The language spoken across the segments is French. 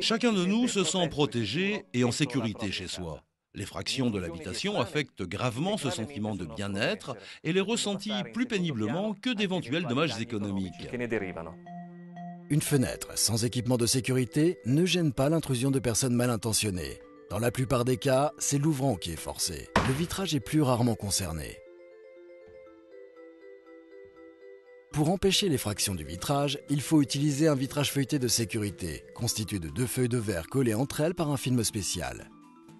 Chacun de nous se sent protégé et en sécurité chez soi. L'effraction de l'habitation affecte gravement ce sentiment de bien-être et les ressentit plus péniblement que d'éventuels dommages économiques. Une fenêtre sans équipement de sécurité ne gêne pas l'intrusion de personnes mal intentionnées. Dans la plupart des cas, c'est l'ouvrant qui est forcé. Le vitrage est plus rarement concerné. Pour empêcher l'effraction du vitrage, il faut utiliser un vitrage feuilleté de sécurité, constitué de 2 feuilles de verre collées entre elles par un film spécial.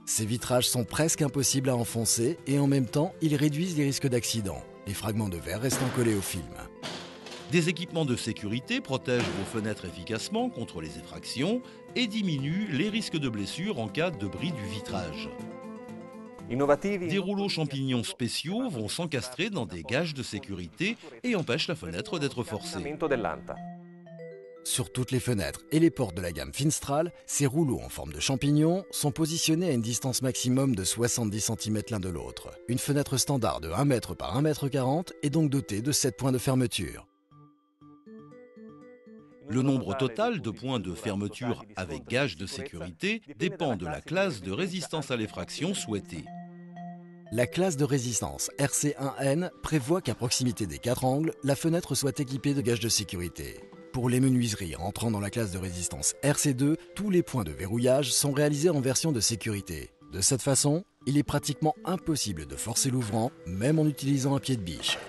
Ces vitrages sont presque impossibles à enfoncer et en même temps, ils réduisent les risques d'accident, les fragments de verre restant collés au film. Des équipements de sécurité protègent vos fenêtres efficacement contre les effractions et diminuent les risques de blessures en cas de bris du vitrage. Des rouleaux champignons spéciaux vont s'encastrer dans des gages de sécurité et empêchent la fenêtre d'être forcée. Sur toutes les fenêtres et les portes de la gamme Finstral, ces rouleaux en forme de champignon sont positionnés à une distance maximum de 70 cm l'un de l'autre. Une fenêtre standard de 1 m par 1,40 m est donc dotée de 7 points de fermeture. Le nombre total de points de fermeture avec gage de sécurité dépend de la classe de résistance à l'effraction souhaitée. La classe de résistance RC1N prévoit qu'à proximité des 4 angles, la fenêtre soit équipée de gages de sécurité. Pour les menuiseries rentrant dans la classe de résistance RC2, tous les points de verrouillage sont réalisés en version de sécurité. De cette façon, il est pratiquement impossible de forcer l'ouvrant, même en utilisant un pied de biche.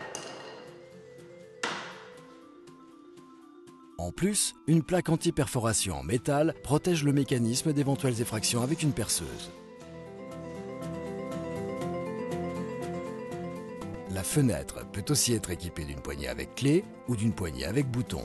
En plus, une plaque anti-perforation en métal protège le mécanisme d'éventuelles effractions avec une perceuse. La fenêtre peut aussi être équipée d'une poignée avec clé ou d'une poignée avec bouton.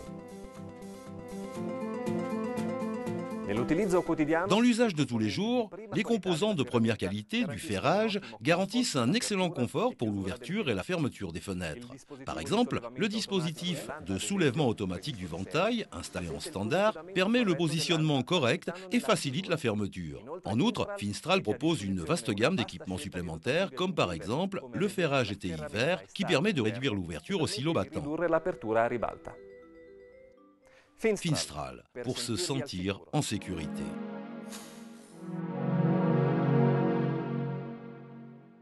Dans l'usage de tous les jours, les composants de première qualité du ferrage garantissent un excellent confort pour l'ouverture et la fermeture des fenêtres. Par exemple, le dispositif de soulèvement automatique du ventail, installé en standard, permet le positionnement correct et facilite la fermeture. En outre, Finstral propose une vaste gamme d'équipements supplémentaires, comme par exemple le ferrage ETI vert, qui permet de réduire l'ouverture au silo battant. Finstral, pour se sentir en sécurité.